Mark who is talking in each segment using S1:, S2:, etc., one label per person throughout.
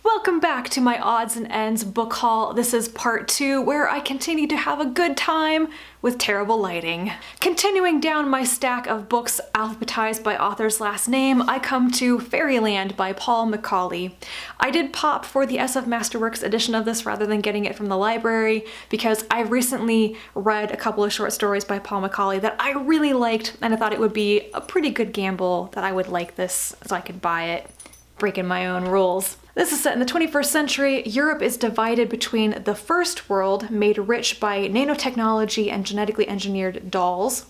S1: Welcome back to my odds and ends book haul. This is part 2 where I continue to have a good time with terrible lighting. Continuing down my stack of books alphabetized by author's last name, I come to Fairyland by Paul McAuley. I did pop for the SF Masterworks edition of this rather than getting it from the library because I recently read a couple of short stories by Paul McAuley that I really liked, and I thought it would be a pretty good gamble that I would like this so I could buy it, breaking my own rules. This is set in the 21st century. Europe is divided between the first world, made rich by nanotechnology and genetically engineered dolls,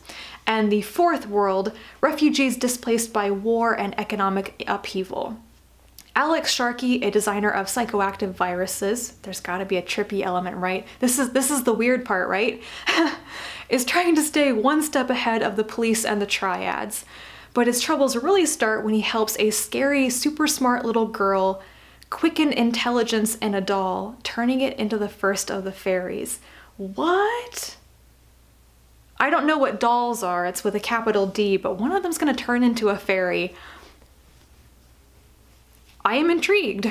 S1: and the fourth world, refugees displaced by war and economic upheaval. Alex Sharkey, a designer of psychoactive viruses, there's gotta be a trippy element, right? This is the weird part, right? is trying to stay one step ahead of the police and the triads. But his troubles really start when he helps a scary, super smart little girl quicken intelligence in a doll, turning it into the first of the fairies. What? I don't know what dolls are, it's with a capital D, but one of them's gonna turn into a fairy. I am intrigued.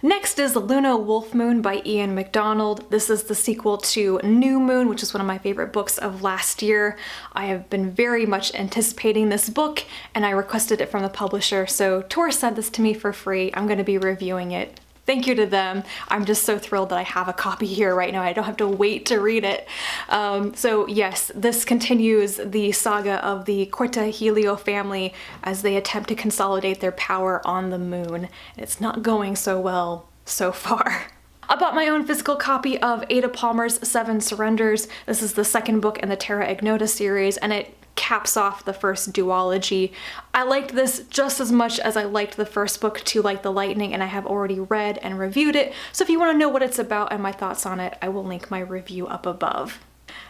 S1: Next is Luna Wolf Moon by Ian McDonald. This is the sequel to New Moon, which is one of my favorite books of last year. I have been very much anticipating this book, and I requested it from the publisher, so Tor sent this to me for free. I'm going to be reviewing it. Thank you to them. I'm just so thrilled that I have a copy here right now. I don't have to wait to read it. So yes, this continues the saga of the Corta Helio family as they attempt to consolidate their power on the moon. It's not going so well so far. I bought my own physical copy of Ada Palmer's Seven Surrenders. This is the second book in the Terra Ignota series, and it caps off the first duology. I liked this just as much as I liked the first book, To Like the Lightning, and I have already read and reviewed it, so if you want to know what it's about and my thoughts on it, I will link my review up above.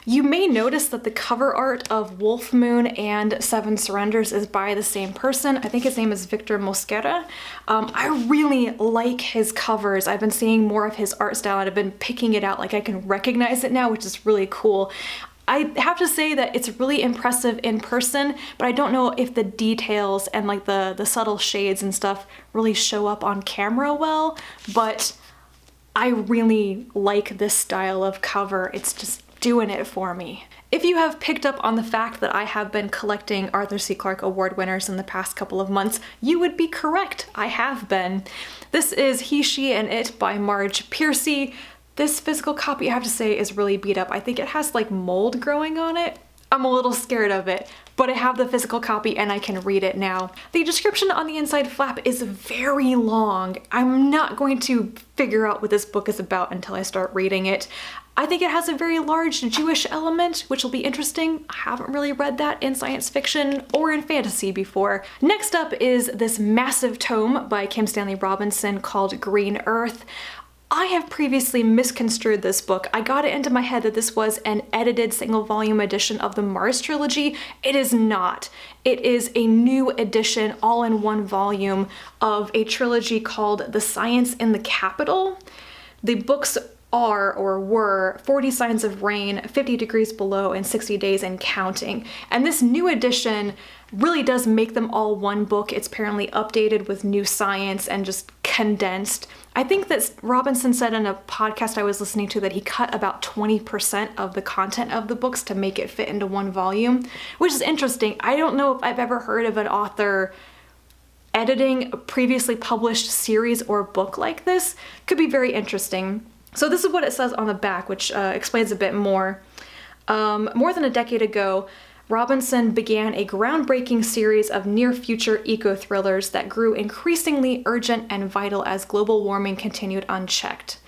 S1: You may notice that the cover art of Wolf Moon and Seven Surrenders is by the same person. I think his name is Victor Mosquera. I really like his covers. I've been seeing more of his art style and I've been picking it out, like I can recognize it now, which is really cool. I have to say that it's really impressive in person, but I don't know if the details and like the subtle shades and stuff really show up on camera well, but I really like this style of cover. It's just doing it for me. If you have picked up on the fact that I have been collecting Arthur C. Clarke Award winners in the past couple of months, you would be correct. I have been. This is He, She, and It by Marge Piercy. This physical copy, I have to say, is really beat up. I think it has like mold growing on it. I'm a little scared of it, but I have the physical copy and I can read it now. The description on the inside flap is very long. I'm not going to figure out what this book is about until I start reading it. I think it has a very large Jewish element, which will be interesting. I haven't really read that in science fiction or in fantasy before. Next up is this massive tome by Kim Stanley Robinson called Green Earth. I have previously misconstrued this book. I got it into my head that this was an edited single volume edition of the Mars trilogy. It is not. It is a new edition, all in one volume, of a trilogy called The Science in the Capital. The books are, or were, 40 Signs of Rain, 50 Degrees Below, and 60 Days and Counting. And this new edition really does make them all one book. It's apparently updated with new science and just condensed. I think that Robinson said in a podcast I was listening to that he cut about 20% of the content of the books to make it fit into one volume, which is interesting. I don't know if I've ever heard of an author editing a previously published series or book like this. Could be very interesting. So this is what it says on the back, which explains a bit more. More than a decade ago, Robinson began a groundbreaking series of near-future eco-thrillers that grew increasingly urgent and vital as global warming continued unchecked.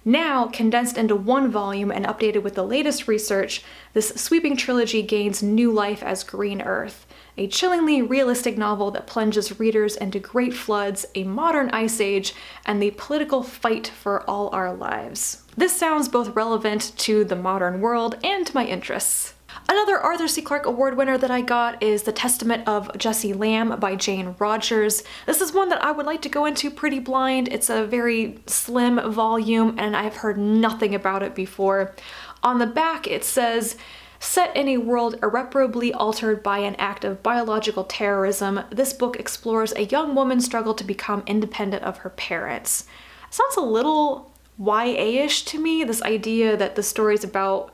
S1: Now, condensed into one volume and updated with the latest research, this sweeping trilogy gains new life as Green Earth, a chillingly realistic novel that plunges readers into great floods, a modern ice age, and the political fight for all our lives. This sounds both relevant to the modern world and to my interests. Another Arthur C. Clarke Award winner that I got is The Testament of Jessie Lamb by Jane Rogers. This is one that I would like to go into pretty blind. It's a very slim volume and I've heard nothing about it before. On the back it says, Set in a world irreparably altered by an act of biological terrorism, this book explores a young woman's struggle to become independent of her parents. It sounds a little YA-ish to me, this idea that the story's about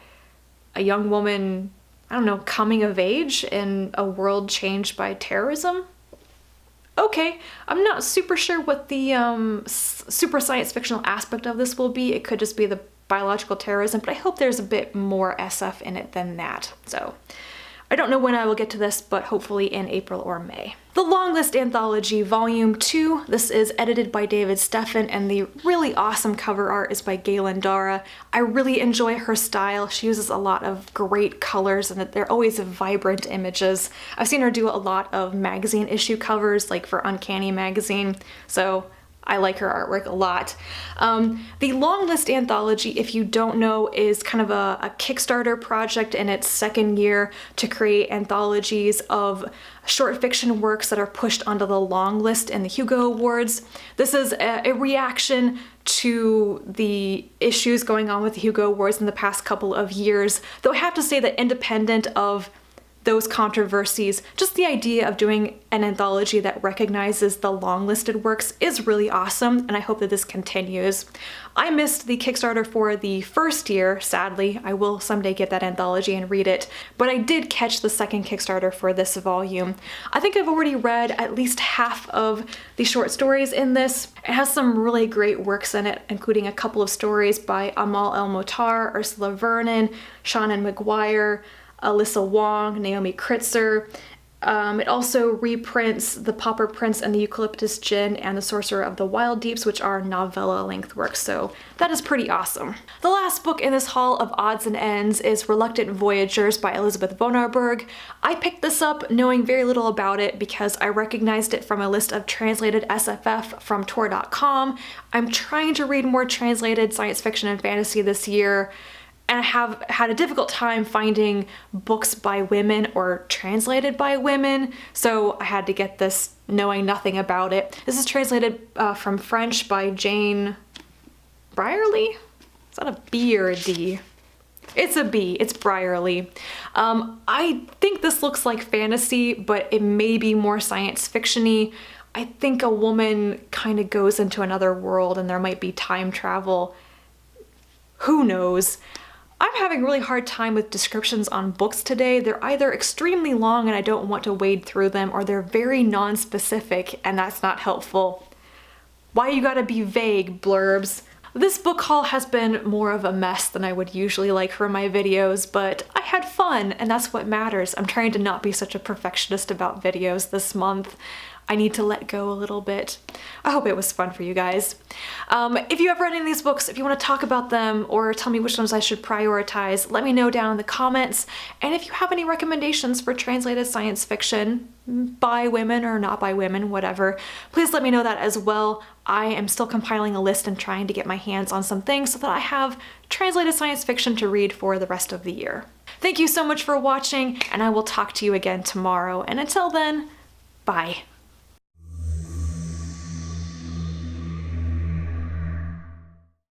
S1: a young woman, I don't know, coming of age in a world changed by terrorism? Okay, I'm not super sure what the super science fictional aspect of this will be. It could just be the biological terrorism, but I hope there's a bit more SF in it than that. So I don't know when I will get to this, but hopefully in April or May. The Longlist Anthology Volume 2. This is edited by David Steffen, and the really awesome cover art is by Galen Dara. I really enjoy her style. She uses a lot of great colors, and they're always vibrant images. I've seen her do a lot of magazine issue covers, like for Uncanny Magazine, so I like her artwork a lot. The Longlist Anthology, if you don't know, is kind of a Kickstarter project in its second year to create anthologies of short fiction works that are pushed onto the long list in the Hugo Awards. This is a reaction to the issues going on with the Hugo Awards in the past couple of years, though I have to say that independent of those controversies, just the idea of doing an anthology that recognizes the long-listed works is really awesome, and I hope that this continues. I missed the Kickstarter for the first year, sadly. I will someday get that anthology and read it, but I did catch the second Kickstarter for this volume. I think I've already read at least half of the short stories in this. It has some really great works in it, including a couple of stories by Amal El-Motar, Ursula Vernon, Shannon McGuire, Alyssa Wong, Naomi Kritzer. It also reprints The Pauper Prince and the Eucalyptus Gin and The Sorcerer of the Wild Deeps, which are novella-length works, so that is pretty awesome. The last book in this haul of odds and ends is Reluctant Voyagers by Elizabeth Vonarburg. I picked this up knowing very little about it because I recognized it from a list of translated SFF from Tor.com. I'm trying to read more translated science fiction and fantasy this year, and I have had a difficult time finding books by women or translated by women, so I had to get this knowing nothing about it. This is translated from French by Jane Brierly? Is that a B or a D? It's a B, it's Brierly. I think this looks like fantasy, but it may be more science fiction-y. I think a woman kind of goes into another world and there might be time travel. Who knows? I'm having a really hard time with descriptions on books today. They're either extremely long and I don't want to wade through them, or they're very non-specific and that's not helpful. Why you gotta be vague, blurbs? This book haul has been more of a mess than I would usually like for my videos, but I had fun and that's what matters. I'm trying to not be such a perfectionist about videos this month. I need to let go a little bit. I hope it was fun for you guys. If you have read any of these books, if you want to talk about them or tell me which ones I should prioritize, let me know down in the comments. And if you have any recommendations for translated science fiction by women or not by women, whatever, please let me know that as well. I am still compiling a list and trying to get my hands on some things so that I have translated science fiction to read for the rest of the year. Thank you so much for watching, and I will talk to you again tomorrow. And until then, bye.